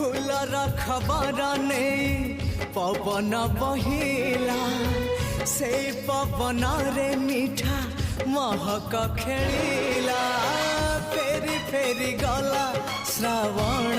फूलर खबर नहीं पवन बहिला से पवन रे मीठा महक खेला फेरी फेरी गला श्रावण